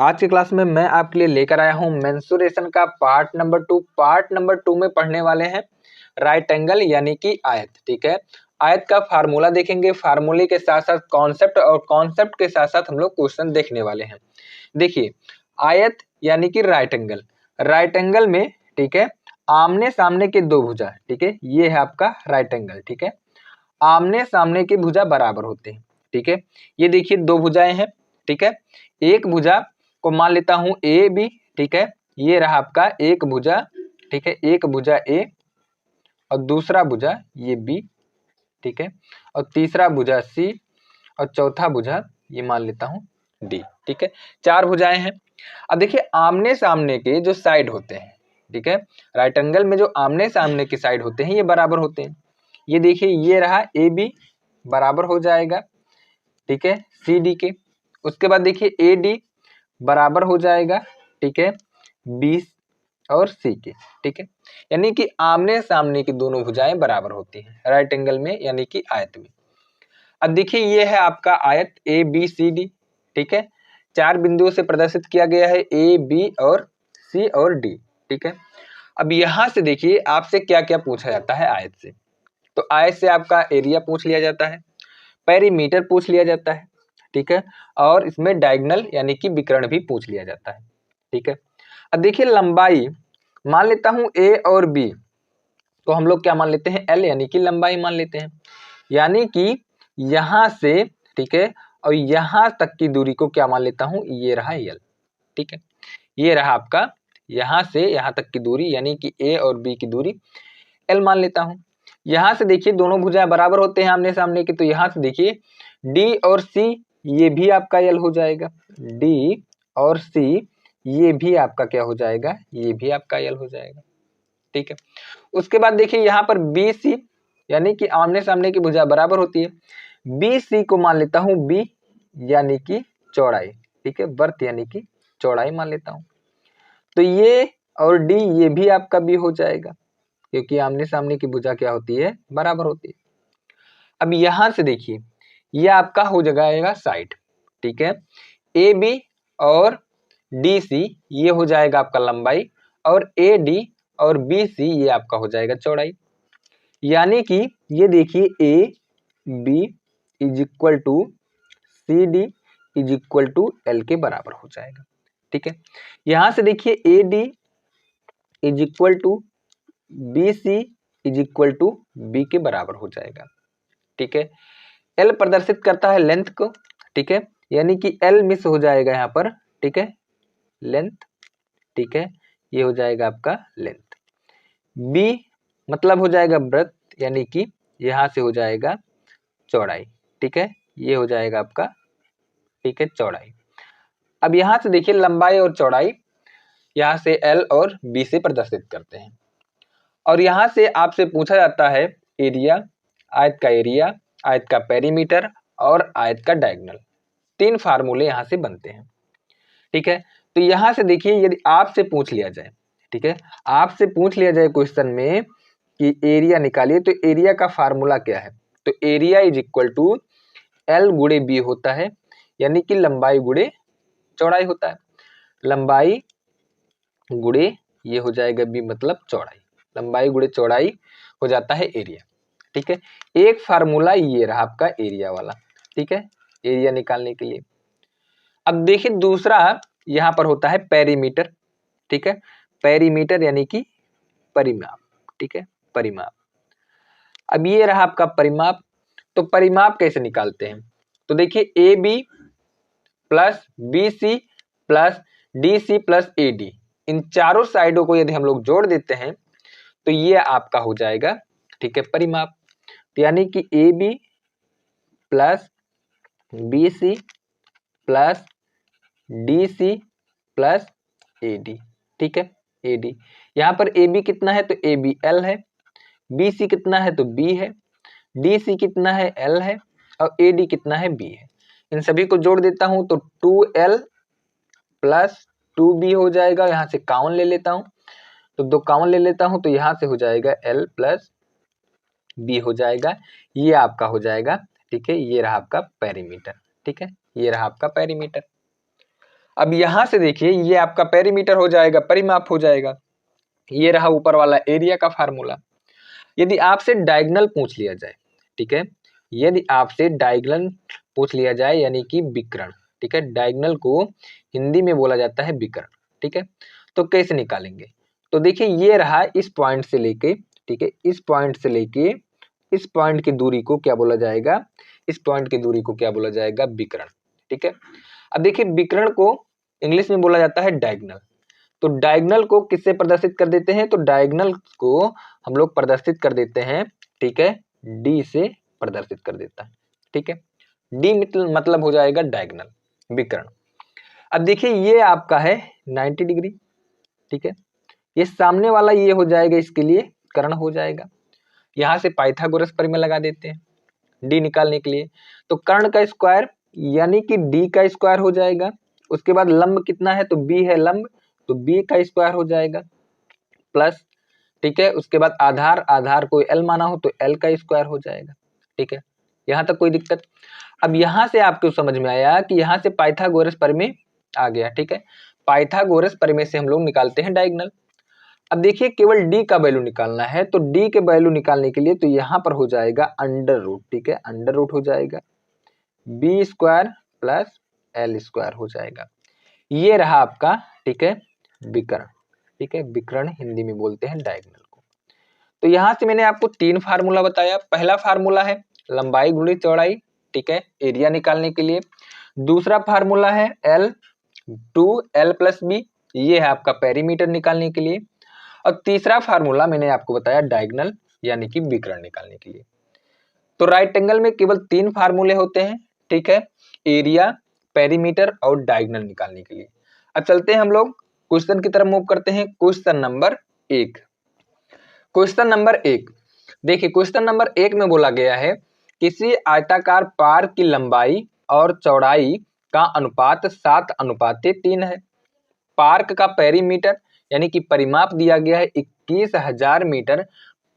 आज की क्लास में मैं आपके लिए लेकर आया हूं मेंसुरेशन का पार्ट नंबर 2। पार्ट नंबर 2 में पढ़ने वाले हैं राइट एंगल यानी कि आयत। ठीक है, आयत का फार्मूला देखेंगे, फार्मूले के साथ साथ कॉन्सेप्ट और कॉन्सेप्ट के साथ साथ हम लोग क्वेश्चन देखने वाले हैं। देखिए, आयत यानी कि राइट एंगल, राइट एंगल में ठीक है आमने सामने के दो भुजा, ठीक है, ये है आपका राइट एंगल। ठीक है, आमने सामने के भुजा बराबर होते हैं। ठीक है, ये देखिए दो भुजाएं हैं। ठीक है, एक भुजा को मान लेता हूं ए बी। ठीक है, ये रहा आपका एक भुजा। ठीक है, एक भुजा ए और दूसरा भुजा ये बी। ठीक है, और तीसरा भुजा सी और चौथा भुजा ये मान लेता हूं डी। ठीक है, चार भुजाएं हैं। अब देखिए आमने सामने के जो साइड होते हैं, ठीक है, राइट एंगल में जो आमने सामने के साइड होते हैं ये बराबर होते हैं। ये देखिए ये रहा ए बी बराबर हो जाएगा, ठीक है, सी डी के। उसके बाद देखिए ए डी बराबर हो जाएगा, ठीक है, बी और सी के। ठीक है, यानी कि आमने सामने की दोनों भुजाएं बराबर होती हैं राइट एंगल में यानी कि आयत में। अब देखिए ये है आपका आयत ए बी सी डी। ठीक है, चार बिंदुओं से प्रदर्शित किया गया है, ए बी और सी और डी। ठीक है, अब यहां से देखिए आपसे क्या क्या पूछा जाता है आयत से। तो आयत से आपका एरिया पूछ लिया जाता है, पेरीमीटर पूछ लिया जाता है। ठीक है, और इसमें डायगोनल यानी कि विकर्ण भी पूछ लिया जाता है। ठीक है, अब देखिए लंबाई मान लेता हूं ए और बी, तो हम लोग क्या मान लेते हैं एल यानी कि लंबाई मान लेते हैं। यानी कि यहां से, ठीक है, और यहां तक की दूरी को क्या मान लेता हूं, ये रहा एल। ठीक है, ये रहा आपका यहां से यहां तक की दूरी यानी कि ए और बी की दूरी एल मान लेता हूं। यहां से देखिए दोनों भुजाएं बराबर होते हैं आमने सामने के, तो यहां से देखिए डी और सी ये भी आपका एल हो जाएगा, डी और सी ये भी आपका क्या हो जाएगा, ये भी आपका एल हो जाएगा। ठीक है, उसके बाद देखिए यहाँ पर बी सी यानी कि आमने सामने की भुजा बराबर होती है, बी सी को मान लेता हूं बी यानी कि चौड़ाई। ठीक है, वर्त यानी कि चौड़ाई मान लेता हूं, तो ये और डी ये भी आपका बी हो जाएगा क्योंकि आमने सामने की भुजा क्या होती है, बराबर होती है। अब यहां से देखिए ये आपका हो जाएगा साइड। ठीक है, ए बी और डी सी ये हो जाएगा आपका लंबाई, और ए डी और बी सी ये आपका हो जाएगा चौड़ाई। यानी कि ये देखिए A B is equal to C D is equal to L के बराबर हो जाएगा। ठीक है, यहां से देखिए A D is equal to B C is equal to B के बराबर हो जाएगा। ठीक है, एल प्रदर्शित करता है लेंथ को। ठीक है, यानी कि एल मिस हो जाएगा यहाँ पर। ठीक है, लेंथ। ठीक है, ये हो जाएगा आपका लेंथ। बी मतलब हो जाएगा ब्रेथ यानी कि यहां से हो जाएगा चौड़ाई। ठीक है, ये हो जाएगा आपका, ठीक है, चौड़ाई। अब यहां से देखिए लंबाई और चौड़ाई यहां से एल और बी से प्रदर्शित करते हैं, और यहां से आपसे पूछा जाता है एरिया, आयत का एरिया, आयत का पेरीमीटर और आयत का डायगोनल। तीन फार्मूले यहां से बनते हैं। ठीक है, तो यहां से देखिए यदि आपसे पूछ लिया जाए, ठीक है, आपसे पूछ लिया जाए क्वेश्चन में कि एरिया निकालिए, तो एरिया का फार्मूला क्या है, तो area is equal to L गुणे बी होता है, यानी कि लंबाई गुणे चौड़ाई होता है। लंबाई गुणे ये हो जाएगा बी मतलब चौड़ाई, लंबाई गुणे चौड़ाई हो जाता है एरिया। ठीक है, एक फार्मूला ये रहा आपका एरिया वाला। ठीक है, एरिया निकालने के लिए। अब देखिए दूसरा यहां पर होता है पेरीमीटर। ठीक है, पेरीमीटर यानी कि परिमाप। ठीक है, परिमाप। अब ये रहा आपका परिमाप, तो परिमाप कैसे निकालते हैं, तो देखिए A B plus B C plus D C plus A D, इन चारों साइडों को यदि हम लोग जोड़ देते हैं तो ये आपका हो जाएगा, ठीक है, परिमाप। तो यानी कि A B plus B C plus D C plus A D. ठीक है, ए डी, यहां पर ए बी कितना है, तो ए बी एल है, बी सी कितना है, तो बी है, डी सी कितना है, एल है, और ए डी कितना है, बी है। इन सभी को जोड़ देता हूं तो 2L प्लस 2B हो जाएगा, यहां से काउंट ले लेता हूं तो दो काउंट ले लेता हूं, तो यहां से हो जाएगा L प्लस बी हो जाएगा, ये आपका हो जाएगा। ठीक है, ये रहा आपका पेरीमीटर। ठीक है, ये रहा आपका पेरीमीटर। अब यहां से देखिए ये आपका पेरीमीटर हो जाएगा, परिमाप हो जाएगा। ये रहा ऊपर वाला एरिया का फार्मूला। यदि आपसे डायगोनल पूछ लिया जाए, ठीक है, यदि आपसे डायगोनल पूछ लिया जाए यानी कि विकर्ण, ठीक है, डायगोनल को हिंदी में बोला जाता है विकर्ण, ठीक है, तो कैसे निकालेंगे? तो देखिए ये रहा इस पॉइंट से लेके, ठीक है, इस पॉइंट से लेके इस पॉइंट की दूरी को क्या बोला जाएगा? इस पॉइंट की दूरी को क्या बोला जाएगा? विकर्ण, ठीक है। अब देखिए विकर्ण को इंग्लिश में बोला जाता है डायगोनल। तो डायगोनल को किससे प्रदर्शित कर देते हैं? तो डायगोनल को हम लोग प्रदर्शित कर देते हैं, ठीक है, डी से प्रदर्शित कर देता है, ठीक है। डी मतलब हो जाएगा डायगोनल, विकर्ण। अब देखिए ये आपका है 90 डिग्री, ठीक है, ये सामने वाला ये हो जाएगा, इसके लिए कर्ण हो जाएगा। यहां से पाइथागोरस प्रमेय लगा देते हैं डी निकालने के लिए। तो कर्ण का स्क्वायर यानी कि डी का स्क्वायर हो जाएगा। उसके बाद लंब कितना है? तो बी है लंब, तो बी का स्क्वायर हो जाएगा प्लस, ठीक है, उसके बाद आधार, आधार को एल माना हो तो एल का स्क्वायर हो जाएगा, ठीक है। यहां तक कोई दिक्कत? अब यहां से आपको समझ में आया कि यहां से पाइथागोरस प्रमेय आ गया, ठीक है। पाइथागोरस प्रमेय से हम लोग निकालते हैं डायगोनल। अब देखिए केवल डी का वैल्यू निकालना है, तो डी के वैल्यू निकालने के लिए तो यहां पर हो जाएगा अंडर रूट, ठीक है, अंडर रूट हो जाएगा B square plus L square हो जाएगा। ये रहा आपका, ठीक है, विकर्ण, ठीक है, विकर्ण हिंदी में बोलते हैं डायगोनल को। तो यहां से मैंने आपको 3 फार्मूला बताया। पहला फार्मूला है लंबाई गुणित चौड़ाई, ठीक है, एरिया निकालने के लिए। दूसरा फार्मूला है L two L plus B, ये है आपका पेरीमीटर निकालने के लिए। और तीसरा फार्मूला मैंने आपको बताया डायगोनल यानी कि विकर्ण निकालने के लिए। तो राइट एंगल में केवल 3 फार्मूले होते हैं, ठीक है, एरिया, पेरीमीटर और डायगोनल निकालने के लिए। अब चलते हैं हम लोग क्वेश्चन की तरफ मूव करते हैं। क्वेश्चन नंबर 1, क्वेश्चन नंबर 1 देखिए, क्वेश्चन नंबर 1 में बोला गया है किसी आयताकार पार्क की लंबाई और चौड़ाई का अनुपात 7:3 है। पार्क का पेरीमीटर यानी कि परिमाप दिया गया है 21,000 मीटर।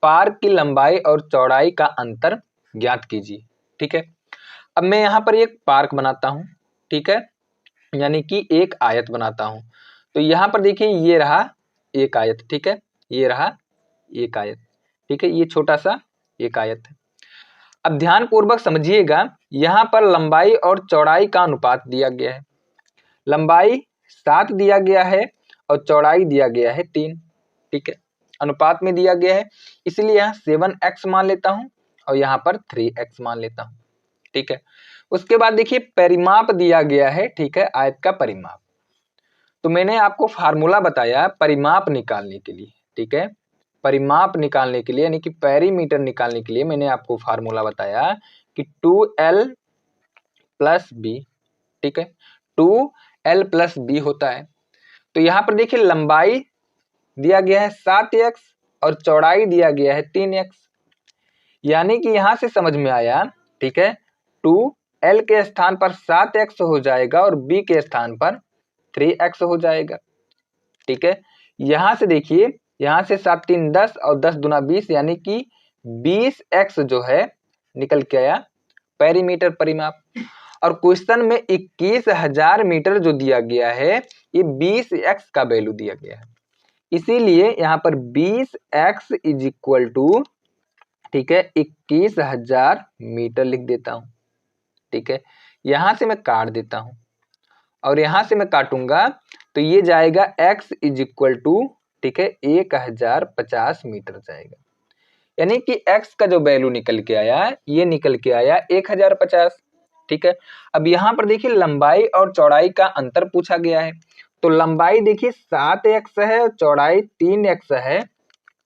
पार्क की लंबाई और चौड़ाई का अंतर ज्ञात कीजिए, ठीक है। अब मैं यहाँ पर एक पार्क बनाता हूँ, ठीक है, यानी कि एक आयत बनाता हूँ। तो यहाँ पर देखिए ये रहा एक आयत, ठीक है, ये रहा एक आयत, ठीक है, ये छोटा सा एक आयत है। अब ध्यान पूर्वक समझिएगा, यहाँ पर लंबाई और चौड़ाई का अनुपात दिया गया है। लंबाई 7 दिया गया है और चौड़ाई दिया गया है 3, ठीक है, अनुपात में दिया गया है, इसलिए यहाँ 7x मान लेता हूं और यहाँ पर 3x मान लेता हूं, ठीक है। उसके बाद देखिए परिमाप दिया गया है, ठीक है, आयत का परिमाप। तो मैंने आपको फार्मूला बताया परिमाप निकालने के लिए, ठीक है, परिमाप निकालने के लिए यानी कि पेरीमीटर निकालने के लिए मैंने आपको फार्मूला बताया कि 2l प्लस बी, ठीक है, 2l प्लस बी होता है। तो यहाँ पर देखिए लंबाई दिया गया है 7x और चौड़ाई दिया गया है 3x, यानी कि यहां से समझ में आया, ठीक है, 2l के स्थान पर 7x हो जाएगा और b के स्थान पर 3x हो जाएगा, ठीक है। यहां से देखिए, यहां से 7 3 10 और 10 दूना 20 यानी कि 20x जो है निकल के आया पेरीमीटर परिमाप। और क्वेश्चन में 21,000 मीटर जो दिया गया है ये 20x का वैल्यू दिया गया है, इसीलिए यहाँ पर 20x इज इक्वल टू, ठीक है, 21,000 मीटर लिख देता हूं, ठीक है। यहां से मैं काट देता हूं और यहां से मैं काटूंगा तो ये जाएगा x इज इक्वल टू, ठीक है, 1050 मीटर जाएगा, यानी कि x का जो वैल्यू निकल के आया ये निकल के आया 1050, ठीक है। अब यहाँ पर देखिए लंबाई और चौड़ाई का अंतर पूछा गया है। तो लंबाई देखिए 7x है और चौड़ाई 3x है,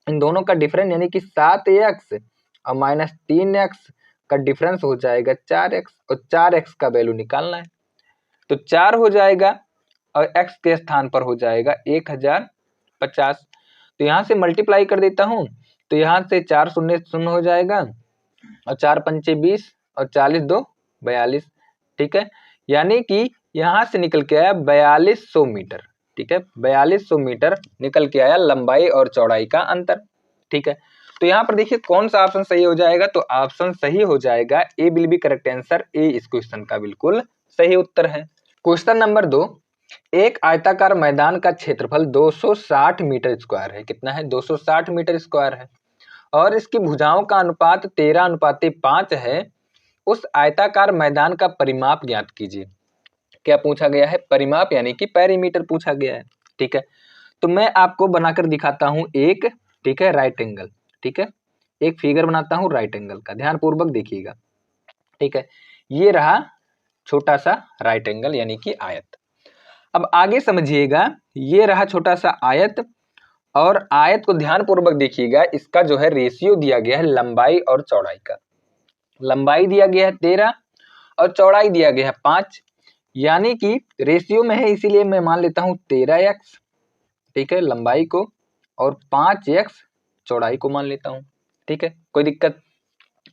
इन दोनों का डिफरेंस यानी कि 7x और माइनस 3x का डिफरेंस हो जाएगा 4x और 4x का वैल्यू निकालना है। तो 4 हो जाएगा और x के स्थान पर हो जाएगा 1050। तो यहाँ से मल्टीप्लाई कर देता हूं, तो यहाँ से 4 शून्य शून्य हो जाएगा और 4 पंचे 20 और 40 2 42, ठीक है, यानी कि यहां से निकल के आया 4200 मीटर, ठीक है, 4200 मीटर निकल के आया लंबाई और चौड़ाई का अंतर, ठीक है। तो यहाँ पर देखिए कौन सा ऑप्शन सही हो जाएगा? तो ऑप्शन सही हो जाएगा ए will be correct answer, A इस क्वेश्चन का बिल्कुल सही उत्तर है। क्वेश्चन नंबर 2, एक आयताकार मैदान का क्षेत्रफल 260 मीटर स्क्वायर है। कितना है? 260 मीटर स्क्वायर है। और इसकी भुजाओं का अनुपात 13:5 है। उस आयताकार मैदान का परिमाप ज्ञात कीजिए। क्या पूछा गया है? परिमाप यानी कि पेरीमीटर पूछा गया है। ठीक है, तो मैं आपको बनाकर दिखाता हूं एक, ठीक है, राइट एंगल। ठीक है, एक फिगर बनाता हूं राइट एंगल का, ध्यान पूर्वक देखिएगा। ठीक है, ये रहा छोटा सा राइट एंगल यानी कि आयत। अब आगे समझिएगा, ये रहा छोटा सा आयत, और आयत को ध्यान पूर्वक देखिएगा। इसका जो है रेशियो दिया गया है लंबाई और चौड़ाई का। लंबाई दिया गया है 13 और चौड़ाई दिया गया है 5, यानी कि रेशियो में है, इसीलिए मैं मान लेता हूं 13x, ठीक है, लंबाई को, और 5x चौड़ाई को मान लेता हूं। ठीक है, कोई दिक्कत?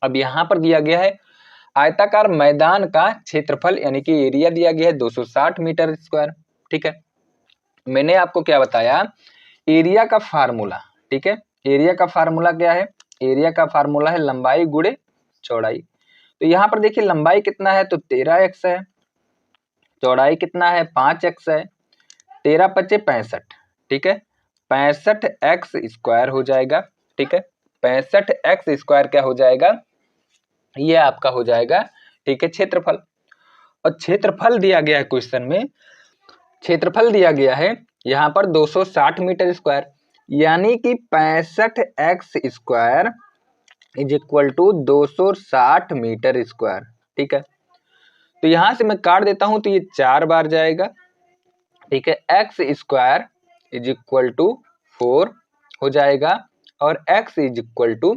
अब यहां पर दिया गया है आयताकार मैदान का क्षेत्रफल यानी कि एरिया दिया गया है 260 मीटर स्क्वायर। ठीक है, मैंने आपको क्या बताया? एरिया का फार्मूला। ठीक है, एरिया का फार्मूला क्या है? एरिया का फार्मूला है लंबाई गुणे चौड़ाई। तो यहाँ पर देखिए लंबाई कितना है? तो 13x है, चौड़ाई कितना है? 5x है, 13 पचे 65। ठीक है, 65x स्क्वायर हो जाएगा। ठीक है, 65x स्क्वायर क्या हो जाएगा? ये आपका हो जाएगा, ठीक है, क्षेत्रफल। और क्षेत्रफल दिया गया है क्वेश्चन में, क्षेत्रफल दिया गया है यहाँ पर 260 मीटर स्क्वायर, यानी कि 65x square is equal to 260 metre square. ठीक है, तो यहां से मैं काट देता हूं तो ये 4 बार जाएगा। ठीक है, X square is equal to 4 हो जाएगा, और x इज इक्वल टू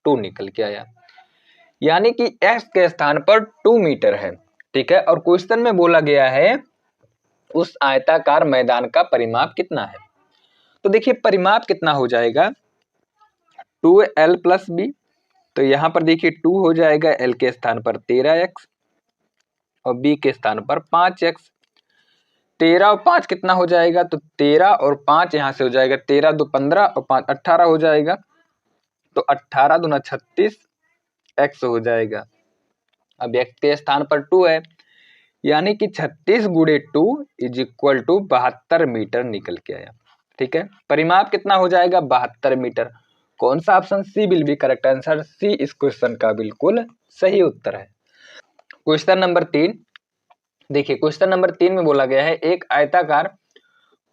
2 निकल के आया, यानी कि x के स्थान पर 2 मीटर है। ठीक है, और क्वेश्चन में बोला गया है उस आयताकार मैदान का परिमाप कितना है। तो देखिए परिमाप कितना हो जाएगा? 2l plus B. तो यहां पर देखिए 2 हो जाएगा, l के स्थान पर 13x और b के स्थान पर 5x। 13 और 5 कितना हो जाएगा? तो 13 और 5 यहां से हो जाएगा, 13 दो 15 और 5 18 हो जाएगा। तो 18 दूना 36 x हो जाएगा। अब x के स्थान पर 2 है, यानी कि 36 गुणे 2 इज इक्वल टू 72 मीटर निकल के आया। ठीक है, परिमाप कितना हो जाएगा? 72 मीटर। कौन सा option? C will be correct answer. C इस क्वेश्चन का बिल्कुल सही उत्तर है। क्वेश्चन नंबर 3 देखिए, क्वेश्चन नंबर 3 में बोला गया है एक आयताकार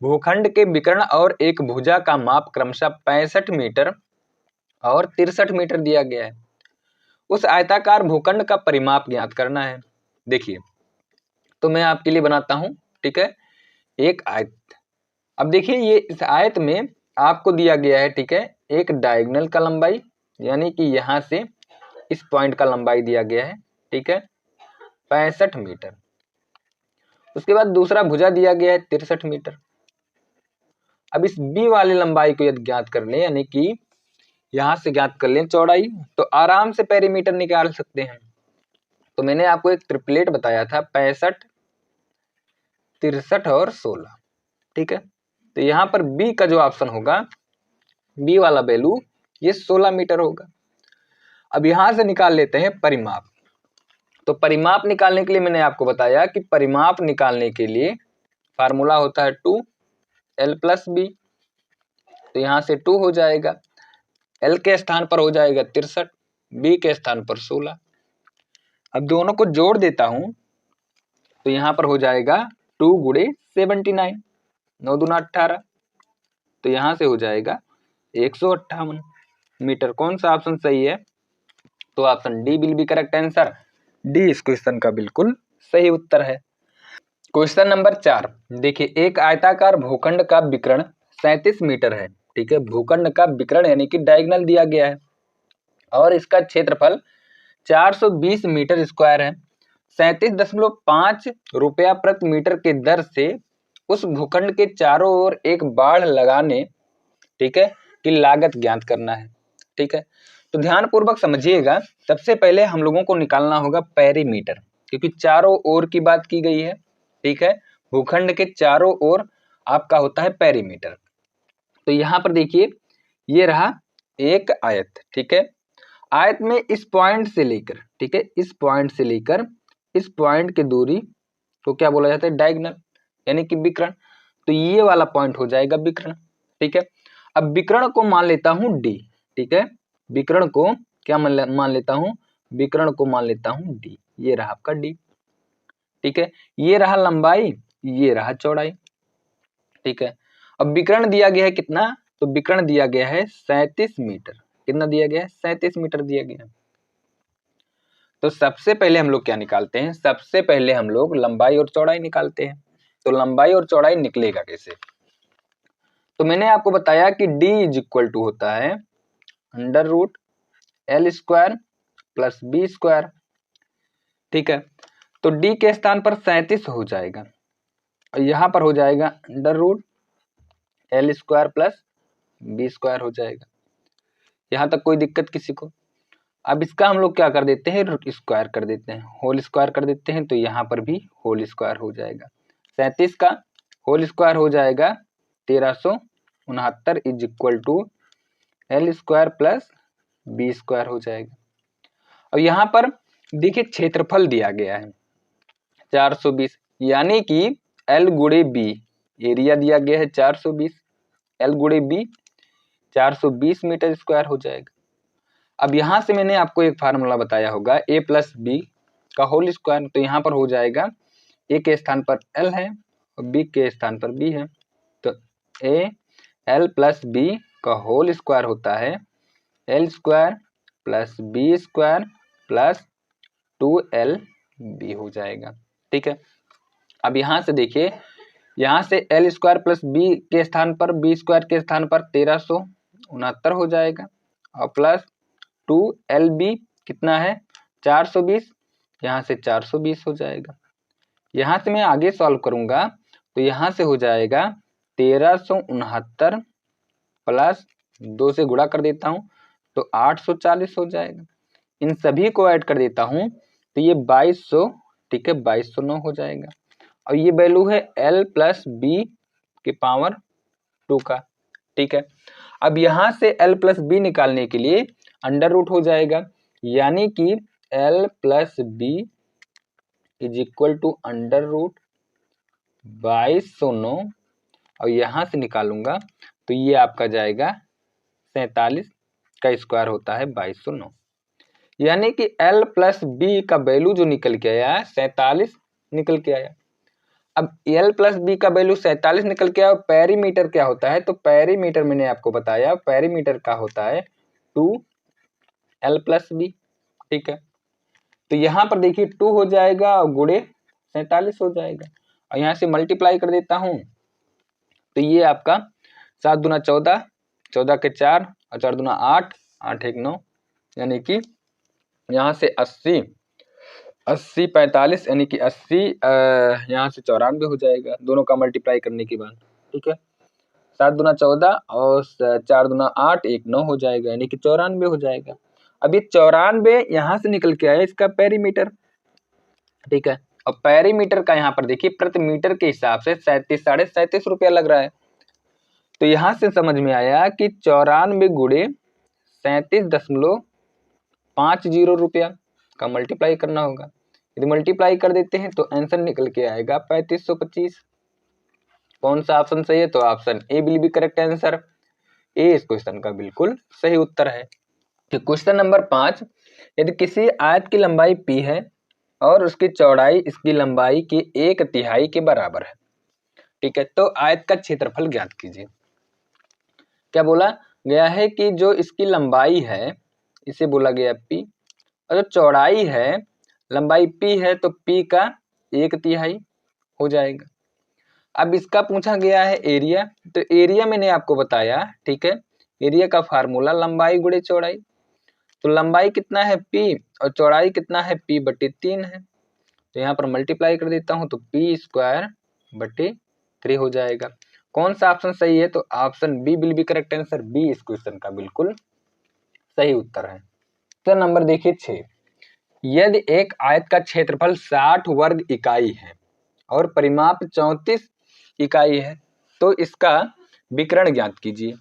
भूखंड के विकर्ण और एक भुजा का माप क्रमशः 65 मीटर और 63 मीटर दिया गया है। उस आयताकार भूखंड का परिमाप ज्ञात करना है। देखिए, तो मैं आपके लिए बनाता हूं, ठीक है, एक आयत। अब देखिए ये इस आयत में आपको दिया गया है, ठीक है, एक डायगोनल का लंबाई, यानी कि यहां से इस पॉइंट का लंबाई दिया गया है, ठीक है, 65 मीटर। उसके बाद दूसरा भुजा दिया गया है 63 मीटर। अब इस बी वाली लंबाई को यदि ज्ञात कर ले, यानी कि यहां से ज्ञात कर लें चौड़ाई, तो आराम से पेरीमीटर निकाल सकते हैं। तो मैंने आपको एक ट्रिपलेट बताया था, 65, 63 और 16। ठीक है, तो यहां पर बी का जो ऑप्शन होगा, बी वाला वैल्यू ये 16 मीटर होगा। अब यहां से निकाल लेते हैं परिमाप। तो परिमाप निकालने के लिए मैंने आपको बताया कि परिमाप निकालने के लिए फार्मूला होता है 2l प्लस बी। तो यहां से 2 हो जाएगा, l के स्थान पर हो जाएगा 63, b के स्थान पर 16। अब दोनों को जोड़ देता हूं तो यहां पर हो जाएगा 2 गुणे 79, 9 दूना 18। तो यहां से हो जाएगा 158 मीटर। कौन सा ऑप्शन सही है? तो option D will be correct answer. D इस क्वेश्चन का बिल्कुल सही उत्तर है। क्वेश्चन नंबर 4 देखिए, एक आयताकार भूखंड का विकर्ण 37 मीटर है। ठीक है, भूखंड का विकर्ण यानी कि डायगोनल दिया गया है, और इसका क्षेत्रफल 420 मीटर स्क्वायर है। 37.5 रुपया प्रति मीटर के दर से उस भूखंड के चारों ओर एक बाढ़ लगाने, ठीक है, की लागत ज्ञात करना है। ठीक है, तो ध्यान पूर्वक समझिएगा। सबसे पहले हम लोगों को निकालना होगा पेरीमीटर, क्योंकि चारों ओर की बात की गई है। ठीक है, भूखंड के चारों ओर आपका होता है पेरीमीटर। तो यहां पर देखिए ये रहा एक आयत। ठीक है, आयत में इस पॉइंट से लेकर, ठीक है, इस पॉइंट से लेकर इस पॉइंट की दूरी को क्या बोला जाता है? डायगोनल। यानी कि विकर्ण, तो ये वाला पॉइंट हो जाएगा विकर्ण। ठीक है, अब विकर्ण को मान लेता हूं डी। ठीक है, विकर्ण को क्या मान लेता हूं, विकर्ण को मान लेता हूं डी। ये रहा आपका डी। ठीक है, ये रहा लंबाई, ये रहा चौड़ाई। ठीक है, अब विकर्ण दिया गया है कितना, तो विकर्ण दिया गया है 37 मीटर। कितना दिया गया है, 37 मीटर दिया गया है। तो सबसे पहले हम लोग क्या निकालते हैं, सबसे पहले हम लोग लंबाई और चौड़ाई निकालते हैं। तो लंबाई और चौड़ाई निकलेगा कैसे, तो मैंने आपको बताया कि d इज इक्वल टू होता है under root L square plus B square. ठीक है, तो d के स्थान पर 37 हो जाएगा और यहां पर हो जाएगा under root L square plus B square हो जाएगा। यहां तक कोई दिक्कत किसी को। अब इसका हम लोग क्या कर देते हैं, स्क्वायर कर देते हैं, होल स्क्वायर कर देते हैं, तो यहाँ पर भी होल स्क्वायर हो जाएगा। 37 का होल स्क्वायर हो जाएगा 1369 is equal to L square plus B square हो जाएगा। और यहाँ पर देखिए क्षेत्रफल दिया गया है 420, यानी कि एल गुणे बी, एरिया दिया गया है 420, एल गुणे बी 420 मीटर स्क्वायर हो जाएगा। अब यहां से मैंने आपको एक फार्मूला बताया होगा a प्लस बी का होल स्क्वायर, तो यहाँ पर हो जाएगा a के स्थान पर l है और b के स्थान पर b है, तो a l प्लस b का होल स्क्वायर होता है l square plus B square plus 2lb हो जाएगा। ठीक है, अब यहां से देखिए, यहां से l स्क्वायर प्लस बी के स्थान पर बी स्क्वायर के स्थान पर 1369 हो जाएगा और प्लस 2lb कितना है 420, यहाँ से 420 हो जाएगा। यहाँ से मैं आगे सॉल्व करूंगा तो यहाँ से हो जाएगा 1369 प्लस 2 से गुणा कर देता हूँ तो 840 हो जाएगा। इन सभी को ऐड कर देता हूँ तो ये 2200, ठीक है 2209 हो जाएगा। और ये वैल्यू है l प्लस बी के पावर 2 का। ठीक है, अब यहाँ से l प्लस बी निकालने के लिए अंडर रूट हो जाएगा, यानी कि l plus B is equal to under root 2209 और यहां से निकालूंगा तो ये आपका जाएगा 47 का स्क्वायर होता है 2209, यानी कि l प्लस बी का वैल्यू जो निकल के आया 47 निकल के आया। अब l प्लस बी का वैल्यू 47 निकल के आया, पेरीमीटर क्या होता है, तो पेरीमीटर मैंने आपको बताया पेरीमीटर का होता है 2l प्लस बी। ठीक है, तो यहाँ पर देखिए 2 हो जाएगा और गुणे 47 हो जाएगा और यहाँ से मल्टीप्लाई कर देता हूँ तो ये आपका 7 दूना 14, 14 के 4 और 4 दूना 8, 8 1 9, यानी कि यहाँ से 80, 80 45 यानी कि 80 यहाँ से 94 हो जाएगा दोनों का मल्टीप्लाई करने के बाद। ठीक है, 7 दूना 14 और 4 दूना 8, 1 9 हो जाएगा, यानी कि 94 हो जाएगा। अब ये 94 यहाँ से निकल के आया इसका पेरीमीटर। ठीक है, और पेरीमीटर का यहाँ पर देखिए प्रति मीटर के हिसाब से 37.37 रुपया लग रहा है। तो यहाँ से समझ में आया कि 94 गुणे 37.50 रुपया का मल्टीप्लाई करना होगा। यदि मल्टीप्लाई कर देते हैं तो आंसर निकल के आएगा 3525। कौन सा ऑप्शन सही है, तो option A will be correct answer. A इस क्वेश्चन का बिल्कुल सही उत्तर है। तो क्वेश्चन नंबर 5, यदि किसी आयत की लंबाई p है और उसकी चौड़ाई इसकी लंबाई के 1/3 के बराबर है। ठीक है, तो आयत का क्षेत्रफल ज्ञात कीजिए। क्या बोला गया है कि जो इसकी लंबाई है इसे बोला गया p और जो चौड़ाई है लंबाई p है तो p का 1/3 हो जाएगा। अब इसका पूछा गया है एरिया, तो एरिया मैंने आपको बताया। ठीक है, एरिया का फार्मूला लंबाई गुणे चौड़ाई, तो लंबाई कितना है p और चौड़ाई कितना है p/3 है, तो यहाँ पर मल्टीप्लाई कर देता हूँ तो p²/3 हो जाएगा। कौन सा ऑप्शन सही है, तो option B will be correct answer. B इस क्वेश्चन का बिल्कुल सही उत्तर है। क्वेश्चन नंबर देखिए 6, यदि एक आयत का क्षेत्रफल 60 वर्ग इकाई है और परिमाप 34 इकाई है तो इसका विकर्ण ज्ञात कीजिए।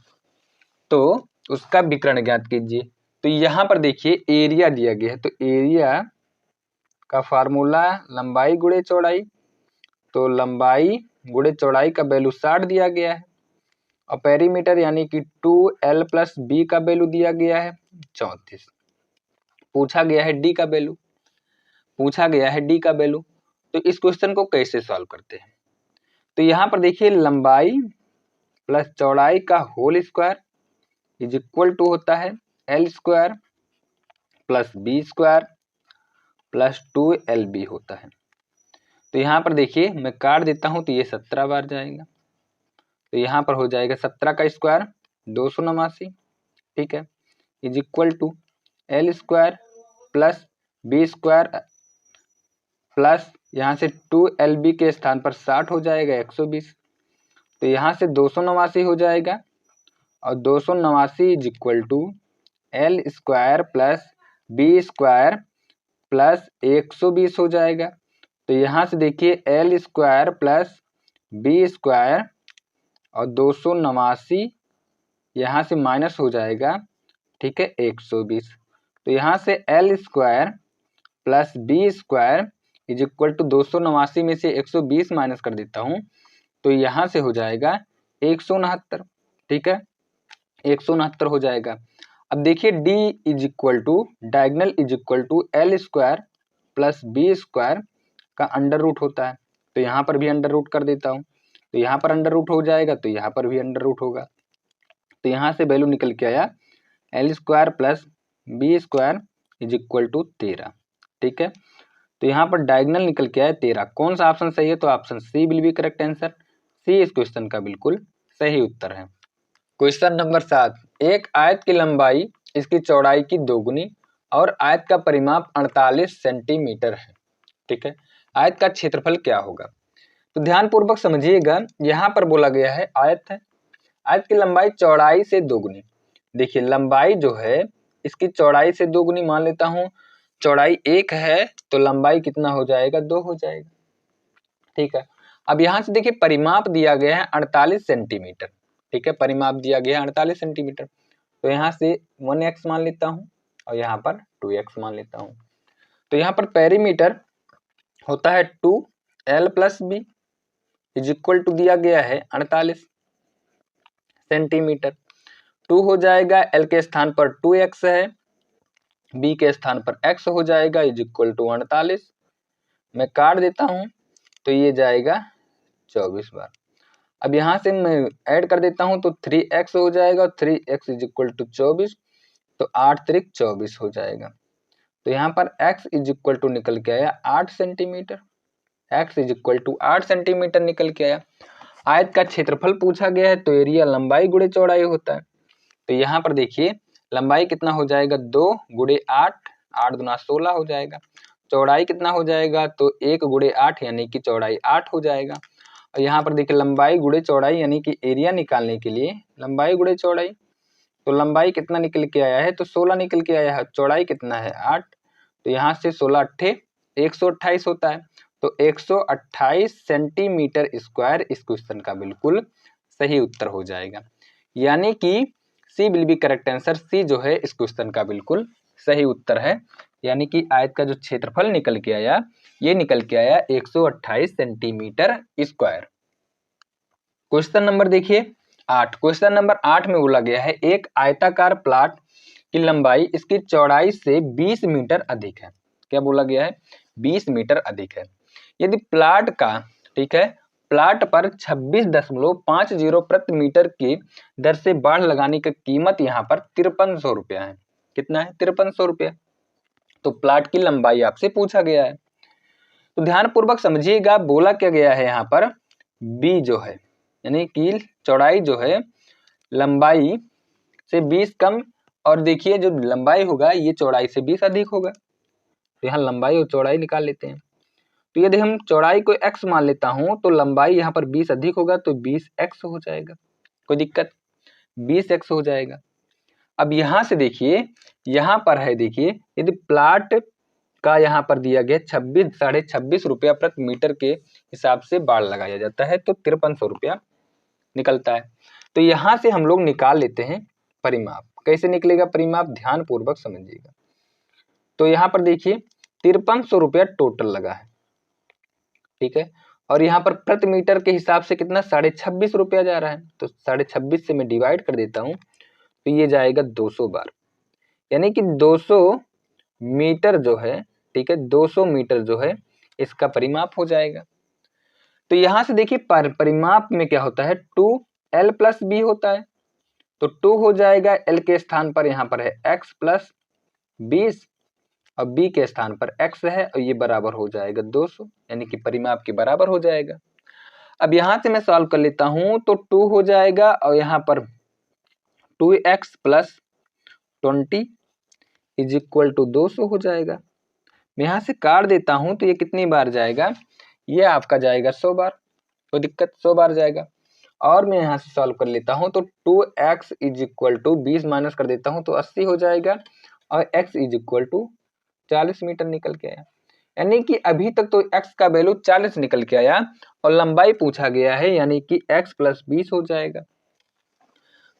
तो उसका विकर्ण ज्ञात कीजिए। तो यहाँ पर देखिए एरिया दिया गया है, तो एरिया का फार्मूला लंबाई गुणे चौड़ाई, तो लंबाई गुणे चौड़ाई का वैल्यू 60 दिया गया है और पेरीमीटर यानी कि 2L प्लस बी का वैल्यू दिया गया है 34। पूछा गया है डी का वैल्यू, तो इस क्वेश्चन को कैसे सॉल्व करते हैं? तो यहाँ पर देखिए लंबाई प्लस चौड़ाई का whole square is equal to होता है L square plus B square plus 2LB होता है। तो यहाँ पर देखिए मैं काट देता हूँ तो ये 17 बार जाएगा, तो यहाँ पर हो जाएगा 17 का स्क्वायर 289, ठीक है, is equal to L square plus B square plus यहाँ से 2LB के स्थान पर 60 हो जाएगा 120, तो यहाँ से 289 हो जाएगा और 289 is equal to L square plus B square plus 120 हो जाएगा। तो यहाँ से देखिए L square plus B square और 289 यहाँ से माइनस हो जाएगा, ठीक है, 120। तो यहाँ से L square plus B square is equal to 289 में से 120 माइनस कर देता हूँ तो यहाँ से हो जाएगा 169, ठीक है, 169 हो जाएगा। अब देखिए D is equal to diagonal is equal to L square plus B square का अंडर रूट होता है, तो यहाँ पर भी अंडर रूट कर देता हूँ, तो यहाँ पर अंडर रूट हो जाएगा तो यहाँ पर भी अंडर रूट होगा। तो यहाँ से वैल्यू निकल के आया L square plus B square is equal to 13, ठीक है। तो यहाँ पर डायगनल निकल के आया 13। कौन सा ऑप्शन सही है? तो option C will be correct answer. C इस क्वेश्चन का बिल्कुल सही उत्तर है। क्वेश्चन नंबर 7, एक आयत की लंबाई इसकी चौड़ाई की दोगुनी और आयत का परिमाप 48 सेंटीमीटर है, ठीक है। आयत का क्षेत्रफल क्या होगा? तो ध्यान पूर्वक समझिएगा, यहाँ पर बोला गया है आयत है, आयत की लंबाई चौड़ाई से दोगुनी। देखिए लंबाई जो है इसकी चौड़ाई से दोगुनी मान लेता हूँ, चौड़ाई 1 है तो लंबाई कितना हो जाएगा? 2 हो जाएगा, ठीक है। अब यहाँ से देखिए परिमाप दिया गया है 48 सेंटीमीटर, ठीक है, परिमाप दिया गया है 48 सेंटीमीटर, तो यहाँ से 1x मान लेता हूँ और यहाँ पर 2x मान लेता हूँ। तो यहाँ पर पेरीमीटर होता है 2L plus B is equal to दिया गया है 48 सेंटीमीटर, 2 हो जाएगा, L के स्थान पर 2x है, B के स्थान पर x हो जाएगा इज इक्वल टू 48। मैं काट देता हूं तो ये जाएगा 24 बार। अब यहाँ से मैं ऐड कर देता हूं तो 3x हो जाएगा, 3x इज इक्वल टू 24, तो 8 त्रिक 24 हो जाएगा। तो यहाँ पर x इज इक्वल टू निकल के आया 8 centimetre, x is equal to 8 centimetre निकल के आया। आयत का क्षेत्रफल पूछा गया है तो एरिया लंबाई गुणे चौड़ाई होता है, तो यहाँ पर देखिए लंबाई कितना हो जाएगा? 2 गुणे 8, 8 दूना 16 हो जाएगा। चौड़ाई कितना हो जाएगा? तो 1 गुणे 8 यानी कि चौड़ाई 8 हो जाएगा। और यहाँ पर देखिए लंबाई गुणे चौड़ाई यानी कि एरिया निकालने के लिए लंबाई गुणे चौड़ाई, तो लंबाई कितना निकल के आया है? तो 16 निकल के आया है। चौड़ाई कितना है? 8, तो यहाँ से 16 अट्ठे 128 होता है, तो 128 सेंटीमीटर स्क्वायर इस क्वेश्चन का बिल्कुल सही उत्तर हो जाएगा। यानी कि सी विल बी करेक्ट आंसर। सी जो है इस क्वेश्चन का बिल्कुल सही उत्तर है, यानी कि आयत का जो क्षेत्रफल निकल के आया ये निकल के आया 128 सेंटीमीटर स्क्वायर। क्वेश्चन नंबर देखिए 8। क्वेश्चन नंबर 8 में बोला गया है एक आयताकार प्लाट की लंबाई इसकी चौड़ाई से 20 मीटर अधिक है। क्या बोला गया है? 20 मीटर अधिक है। यदि प्लाट का, ठीक है, प्लाट पर 26.50 प्रति मीटर की दर से बाढ़ लगाने की कीमत यहाँ पर 5300 रुपया है। कितना है? 5300 रुपया। तो प्लाट की लंबाई आपसे पूछा गया है, तो ध्यान पूर्वक समझिएगा। बोला क्या गया है यहाँ पर? बी जो है यानी कि चौड़ाई जो है लंबाई से 20 कम, और देखिए जो लंबाई होगा ये चौड़ाई से 20 अधिक होगा, तो यहाँ लंबाई और चौड़ाई निकाल लेते हैं। तो यदि हम चौड़ाई को x मान लेता हूं तो लंबाई यहाँ पर 20 अधिक होगा तो 20x हो जाएगा, कोई दिक्कत? 20x हो जाएगा। अब यहाँ से देखिए यहाँ पर है, देखिए यदि प्लाट का यहाँ पर दिया गया 26 रुपया प्रति मीटर के हिसाब से बाड़ लगाया जाता है तो 5300 रुपया निकलता है। तो यहाँ से हम लोग निकाल लेते हैं परिमाप। कैसे निकलेगा परिमाप? ध्यान पूर्वक समझिएगा। तो यहाँ पर देखिए 5300 रुपया टोटल लगा है, ठीक है, और यहाँ पर प्रति मीटर के हिसाब से कितना 26.5 रुपया जा रहा है, तो 26.5 से मैं डिवाइड कर देता हूँ तो ये जाएगा 200 बार, यानी कि 200 मीटर जो है, ठीक है, 200 मीटर जो है इसका परिमाप हो जाएगा। तो यहां से देखिए परिमाप में क्या होता है, 2l प्लस बी होता है, तो 2 हो जाएगा, l के स्थान पर यहाँ पर है x प्लस 20 और b के स्थान पर x है और ये बराबर हो जाएगा 200, यानी कि परिमाप के बराबर हो जाएगा। अब यहां से मैं सॉल्व कर लेता हूं तो 2 हो जाएगा और यहाँ पर 2x plus 20 is equal to 200 हो जाएगा। मैं यहाँ से काट देता हूं तो ये कितनी बार जाएगा, ये आपका जाएगा 100 बार, कोई दिक्कत, 100 बार जाएगा। और मैं यहाँ से सॉल्व कर लेता हूं तो 2x is equal to 20 minus कर देता हूं तो 80 हो जाएगा और x is equal to 40 metre निकल के आया। यानी कि अभी तक तो x का वैल्यू 40 निकल के आया और लंबाई पूछा गया है, यानी कि x प्लस 20 हो जाएगा।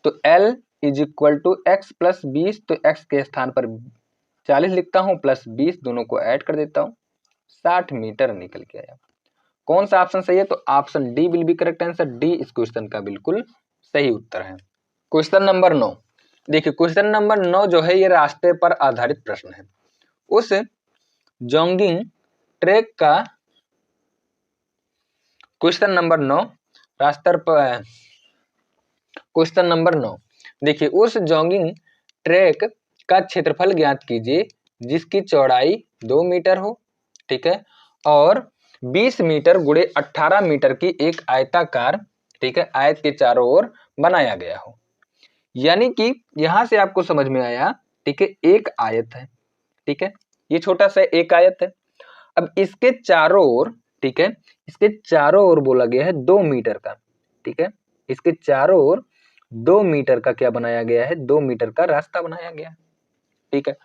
तो l is equal to x plus 20, तो x के स्थान पर 40 लिखता हूं प्लस 20, दोनों को ऐड कर देता हूं, 60 मीटर निकल के आया। कौन सा ऑप्शन सही है, तो option D will be correct answer, D इस क्वेश्चन का बिल्कुल सही उत्तर है। क्वेश्चन नंबर 9, देखिए क्वेश्चन नंबर 9 जो है ये रास्ते पर आधारित प्रश्न है। उस जॉगिंग ट्रैक का, क्वेश्चन नंबर 9 रास्ते पर, क्वेश्चन नंबर 9 देखिए, उस जॉगिंग ट्रैक का क्षेत्रफल ज्ञात कीजिए जिसकी चौड़ाई 2 मीटर हो, ठीक है, और 20 मीटर गुणे 18 मीटर की एक आयताकार, ठीक है, आयत के चारों ओर बनाया गया हो। यानी कि यहां से आपको समझ में आया, ठीक है, एक आयत है, ठीक है, ये छोटा सा एक आयत है। अब इसके चारों ओर, ठीक है, इसके चारों ओर बोला गया है 2 मीटर का, ठीक है, इसके चारों ओर 2 मीटर का क्या बनाया गया है, 2 मीटर का रास्ता बनाया गया है, ठीक है।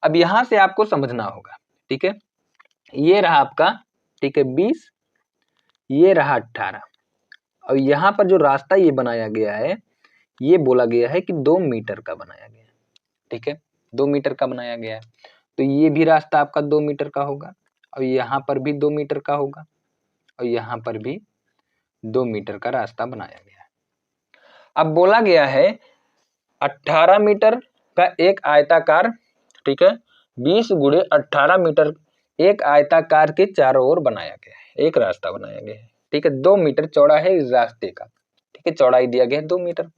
अब यहां से आपको समझना होगा, ठीक है, ये रहा आपका, ठीक है, 20, ये रहा 18 और यहाँ पर जो रास्ता ये बनाया गया है ये बोला गया है कि 2 मीटर का बनाया गया है, ठीक है, 2 मीटर का बनाया गया है। तो ये भी रास्ता आपका 2 मीटर का होगा और यहाँ पर भी 2 मीटर का होगा और यहाँ पर भी 2 मीटर का रास्ता बनाया गया है। अब बोला गया है 18 मीटर का एक आयताकार, ठीक है, 20 गुणे 18 मीटर एक आयताकार के चारों ओर बनाया गया है, एक रास्ता बनाया गया है, ठीक है, 2 मीटर चौड़ा है इस रास्ते का, ठीक है, चौड़ाई दिया गया है 2 मीटर।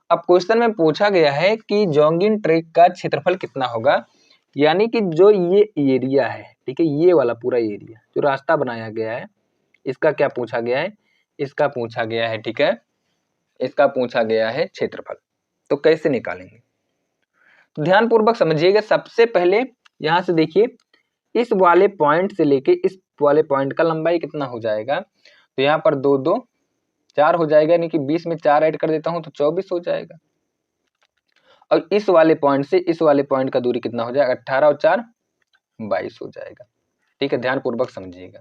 अब क्वेश्चन में पूछा गया है कि जॉगिंग ट्रैक का क्षेत्रफल कितना होगा, यानी कि जो ये एरिया है, ठीक है, ये वाला पूरा एरिया जो रास्ता बनाया गया है इसका क्या पूछा गया है, इसका पूछा गया है, ठीक है, इसका पूछा गया है क्षेत्रफल। तो कैसे निकालेंगे, तो ध्यान पूर्वक समझिएगा। सबसे पहले यहां से देखिए, इस वाले पॉइंट से लेके इस वाले पॉइंट का लंबाई कितना हो जाएगा, तो यहाँ पर 2 2 4 हो जाएगा, यानी कि 20 में 4 ऐड कर देता हूं तो 24 हो जाएगा। और इस वाले पॉइंट से इस वाले पॉइंट का दूरी कितना हो जाएगा, 18 और 4 22 हो जाएगा, ठीक है, ध्यान पूर्वक समझिएगा।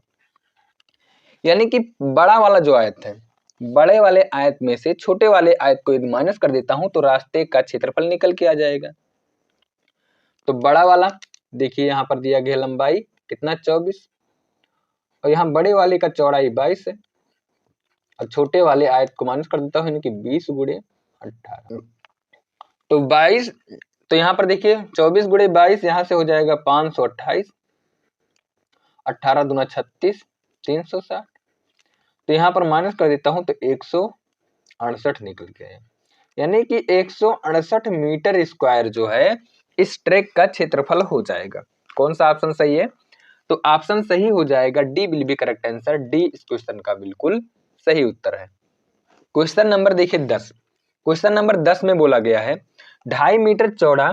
यानी कि बड़ा वाला जो आयत है, बड़े वाले आयत में से छोटे वाले आयत को यदि माइनस कर देता हूं तो रास्ते का क्षेत्रफल निकल के आ जाएगा। तो बड़ा वाला देखिए यहाँ पर दिया गया लंबाई कितना 24 और यहाँ बड़े वाले का चौड़ाई 22 है और छोटे वाले आयत को माइनस कर देता हूँ, यानी कि 20 गुणे 18, तो 22, तो यहाँ पर देखिए 24 गुणे 22 यहाँ से हो जाएगा 528, 18 दूना 36, 360, तो यहाँ पर माइनस कर देता हूँ तो 168 निकल के आया, यानी कि 168 मीटर स्क्वायर जो है इस ट्रैक का क्षेत्रफल हो जाएगा। कौन सा ऑप्शन सही है, तो ऑप्शन सही हो जाएगा D will be correct answer, D इस क्वेश्चन का बिल्कुल सही उत्तर है। क्वेश्चन नंबर देखिए 10, क्वेश्चन नंबर 10 में बोला गया है 2.5 मीटर चौड़ा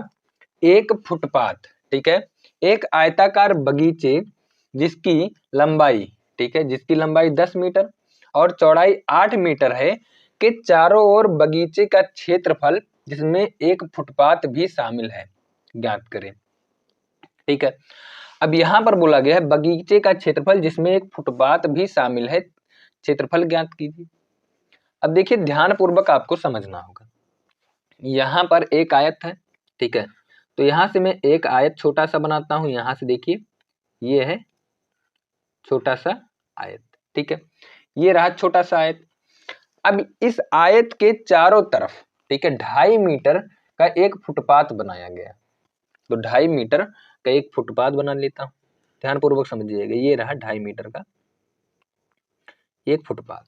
एक फुटपाथ, ठीक है, एक आयताकार बगीचे जिसकी लंबाई, ठीक है, जिसकी लंबाई 10 मीटर और चौड़ाई 8 मीटर है के चारों ओर बगीचे का क्षेत्रफल जिसमें एक फुटपाथ भी शामिल है ज्ञात करें, ठीक है। अब यहां पर बोला गया है बगीचे का क्षेत्रफल जिसमें एक फुटपाथ भी शामिल है, क्षेत्रफल ज्ञात कीजिए। अब देखिए ध्यान पूर्वक आपको समझना होगा, यहां पर एक आयत है, ठीक है, तो यहां से मैं एक आयत छोटा सा बनाता हूं, यहां से देखिए ये है छोटा सा आयत, ठीक है, ये रहा छोटा सा आयत। अब इस आयत के चारों तरफ, ठीक है, 2.5 मीटर का एक फुटपाथ बनाया गया। तो 2.5 मीटर का एक फुटपाथ बना लेता हूं, ध्यान पूर्वक समझिएगा। ये रहा 2.5 मीटर का एक फुटपाथ।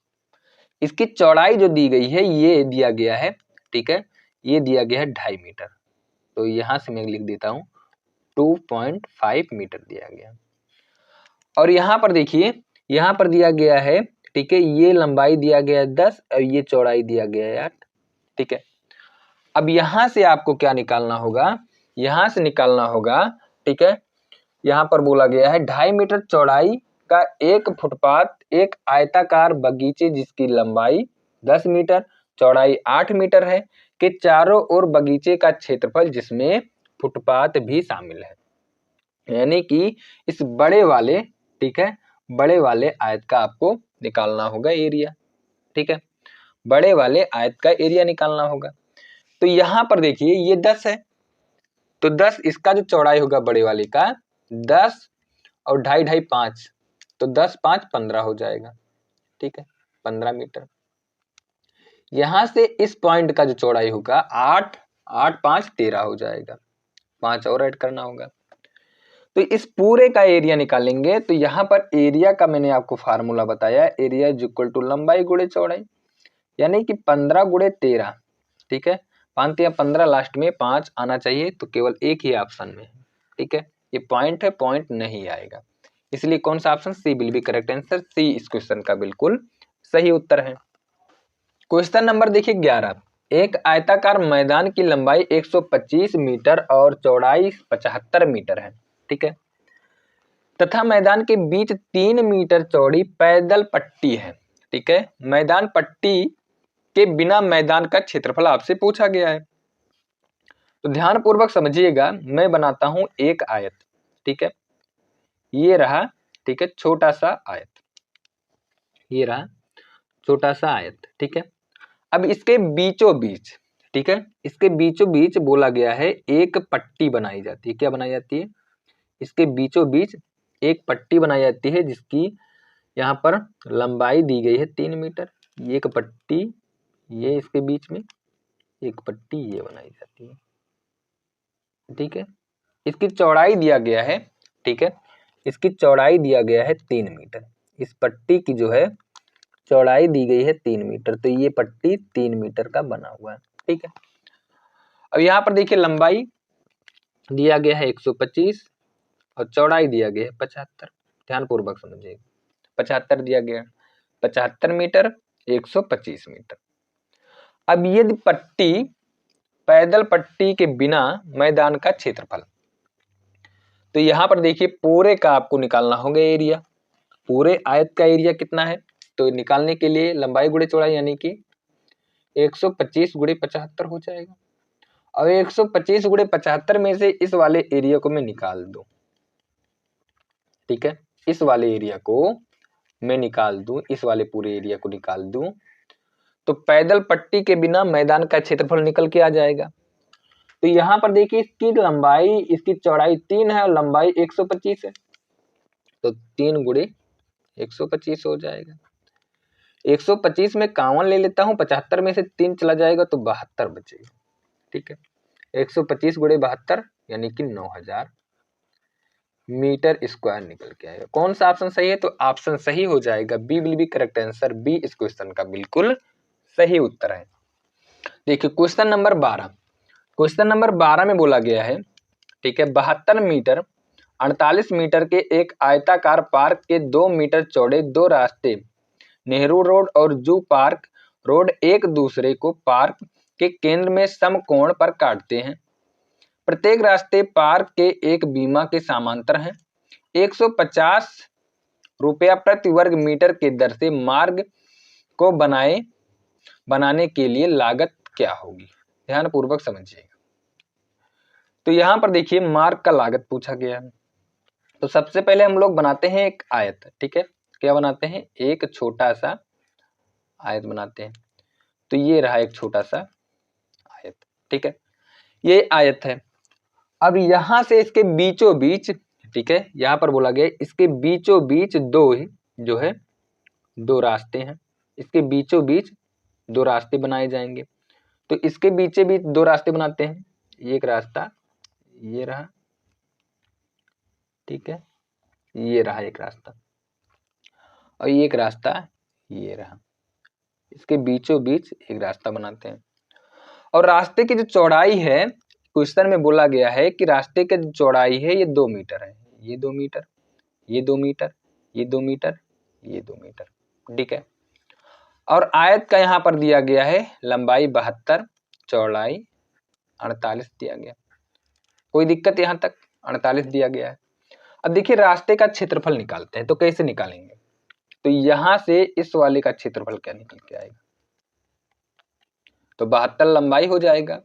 इसकी चौड़ाई जो दी गई है ये दिया गया है, ठीक है, ये दिया गया है 2.5 मीटर। तो यहां से मैं लिख देता हूं 2.5 मीटर दिया गया। और यहां पर देखिए, यहां पर दिया गया है, ठीक है, ये लंबाई दिया गया है 10 और ये चौड़ाई दिया गया है 8, ठीक है। अब यहां से आपको क्या निकालना होगा, यहां से निकालना होगा, ठीक है, यहां पर बोला गया है 2.5 मीटर चौड़ाई का एक फुटपाथ, एक आयताकार बगीचे जिसकी लंबाई 10 मीटर, चौड़ाई 8 मीटर है, के चारों ओर बगीचे का क्षेत्रफल जिसमें फुटपाथ भी शामिल है। यानी कि इस बड़े वाले, ठीक है, बड़े वाले आयत का आपको निकालना होगा एरिया, ठीक है, बड़े वाले आयत का एरिया निकालना होगा। तो यहां पर देखिए ये 10 है, तो 10 इसका जो चौड़ाई होगा बड़े वाले का 10 और 2.5 5, तो 10 5 15 हो जाएगा, ठीक है, 15 मीटर। यहां से इस पॉइंट का जो चौड़ाई होगा 8 8 5 13 हो जाएगा, 5 और ऐड करना होगा। तो इस पूरे का एरिया निकालेंगे। तो यहां पर एरिया का मैंने आपको फार्मूला बताया, एरिया इज इक्वल टू लंबाई गुणे चौड़ाई, यानी कि 15 गुणे 13, ठीक है, 5 या 15, लास्ट में 5 आना चाहिए, तो केवल एक ही ऑप्शन में है, ठीक है, ये पॉइंट है, पॉइंट नहीं आएगा, इसलिए कौन सा option C will be correct answer, C इस क्वेश्चन का बिल्कुल सही उत्तर है। क्वेश्चन नंबर देखिए 11, एक आयताकार मैदान की लंबाई 125 मीटर और चौड़ाई 75 मीटर है, ठीक है, तथा मैदान के बीच 3 मीटर चौड़ी पैदल पट्टी है, ठीक है, मैदान पट्टी के बिना मैदान का क्षेत्रफल आपसे पूछा गया है। तो ध्यान पूर्वक समझिएगा, मैं बनाता हूं एक आयत, ठीक है, ये रहा, ठीक है, छोटा सा आयत, ये रहा छोटा सा आयत, ठीक है। अब इसके बीचों बीच, ठीक है, इसके बीचों बीच बोला गया है एक पट्टी बनाई जाती है। क्या बनाई जाती है, इसके बीचों बीच एक पट्टी बनाई जाती है जिसकी यहाँ पर लंबाई दी गई है 3 मीटर। एक पट्टी ये इसके बीच में, एक पट्टी ये बनाई जाती है, ठीक है। इसकी चौड़ाई दिया गया है, ठीक है, इसकी चौड़ाई दिया गया है 3 मीटर। इस पट्टी की जो है चौड़ाई दी गई है 3 मीटर, तो ये पट्टी 3 मीटर का बना हुआ है, ठीक है। अब यहाँ पर देखिए लंबाई दिया गया है 125 और चौड़ाई दिया गया है 75, ध्यान पूर्वक समझिएगा, 75 दिया गया, 75 मीटर 125 मीटर। अब यदि पट्टी, पैदल पट्टी के बिना मैदान का क्षेत्रफल, तो यहां पर देखिए पूरे का आपको निकालना होगा एरिया, पूरे आयत का एरिया कितना है, तो निकालने के लिए लंबाई गुणे चौड़ाई यानी कि 125 गुणे 75 हो जाएगा। अब 125 गुणे 75 में से इस वाले एरिया को मैं निकाल दूं, ठीक है, इस वाले एरिया को मैं निकाल दूं, इस वाले पूरे एरिया को निकाल दूं, तो पैदल पट्टी के बिना मैदान का क्षेत्रफल निकल के आ जाएगा। तो यहां पर देखिए इसकी लंबाई, इसकी चौड़ाई 3 है और लंबाई 125 है, तो 3 गुणे 125 हो जाएगा। 125 में 51 ले लेता हूं, 75 में से 3 चला जाएगा तो 72 बचेगा, ठीक है। 125 गुणे 72 यानी कि 9000 मीटर स्क्वायर निकल के आएगा। कौन सा ऑप्शन सही है, तो ऑप्शन सही हो जाएगा B will be correct answer, B इस क्वेश्चन का बिल्कुल सही उत्तर है। देखिए क्वेश्चन नंबर 12, क्वेश्चन नंबर 12 में बोला गया है, ठीक है, 72 मीटर 48 मीटर के एक आयताकार पार्क के 2 मीटर चौड़े 2 रास्ते नेहरू रोड और जू पार्क रोड एक दूसरे को पार्क के केंद्र में समकोण पर काटते हैं। प्रत्येक रास्ते पार्क के एक बीमा के समांतर हैं। 150 रुपया प्रति वर्ग मीटर के दर से मार्ग को बनाने के लिए लागत क्या होगी, ध्यान पूर्वक समझिएगा। तो यहां पर देखिए मार्ग का लागत पूछा गया है। तो सबसे पहले हम लोग बनाते हैं एक आयत, ठीक है, क्या बनाते हैं, एक छोटा सा आयत बनाते हैं। तो ये रहा एक छोटा सा आयत, ठीक है, ये आयत है। अब यहां से इसके बीचों बीच, ठीक है, यहां पर बोला गया इसके बीचों बीच दो जो है दो रास्ते हैं, इसके बीचों बीच दो रास्ते बनाए जाएंगे। तो इसके बीचे बीच दो रास्ते बनाते हैं, ये एक रास्ता ये रहा, ठीक है, ये रहा एक रास्ता, और ये एक रास्ता ये रहा, इसके बीचों बीच एक रास्ता बनाते हैं। और रास्ते की जो चौड़ाई है, क्वेश्चन में बोला गया है कि रास्ते की जो चौड़ाई है ये 2 मीटर है, ये 2 मीटर, ये 2 मीटर, ये 2 मीटर, ये 2 मीटर, ठीक है। और आयत का यहाँ पर दिया गया है लंबाई 72, चौड़ाई 48 दिया गया। कोई दिक्कत यहाँ तक? 48 दिया गया है। अब देखिए रास्ते का क्षेत्रफल निकालते हैं, तो कैसे निकालेंगे? तो यहां से इस वाले का क्षेत्रफल क्या निकल के आएगा? तो 72 लंबाई हो जाएगा,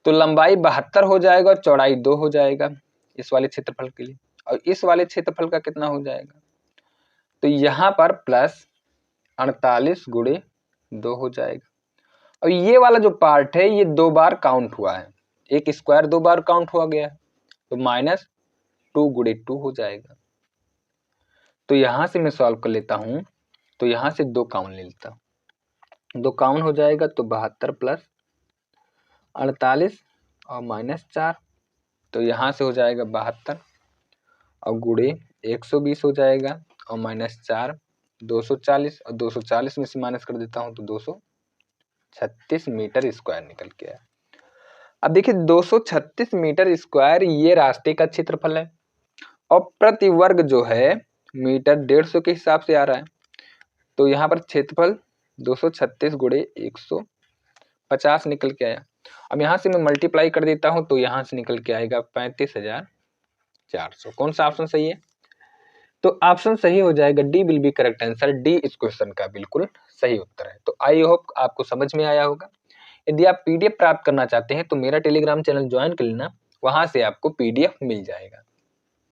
तो लंबाई 72 हो जाएगा और चौड़ाई 2 हो जाएगा इस वाले क्षेत्रफल के लिए। और इस वाले क्षेत्रफल का कितना हो जाएगा? तो यहाँ पर प्लस 48 गुणे 2 हो जाएगा। और ये वाला जो पार्ट है ये 2 बार काउंट हुआ है, एक स्क्वायर 2 बार काउंट हुआ गया है, तो -2 गुणे 2 हो जाएगा। तो यहां से मैं सॉल्व कर लेता हूं, तो यहां से 2 काउंट ले लेता हूं, 2 काउंट हो जाएगा, तो 72 प्लस 48 और -4, तो यहाँ से हो जाएगा 72 और गुणे 120 हो जाएगा, और -4 240, और 240 में से माइनस कर देता हूँ तो 236 मीटर स्क्वायर निकल के आया। अब देखिए 236 मीटर स्क्वायर ये रास्ते का क्षेत्रफल है, और प्रति वर्ग जो है मीटर 150 के हिसाब से आ रहा है। तो यहाँ पर क्षेत्रफल 236 गुणे 150 निकल के आया। अब यहाँ से मैं मल्टीप्लाई कर देता हूँ, तो यहाँ से निकल के आएगा 35,400। कौन सा ऑप्शन सही है? तो ऑप्शन सही हो जाएगा D will be correct answer. D इस क्वेश्चन का बिल्कुल सही उत्तर है। तो आई होप आपको समझ में आया होगा। यदि आप पीडीएफ प्राप्त करना चाहते हैं तो मेरा टेलीग्राम चैनल ज्वाइन कर लेना, वहां से आपको पीडीएफ मिल जाएगा।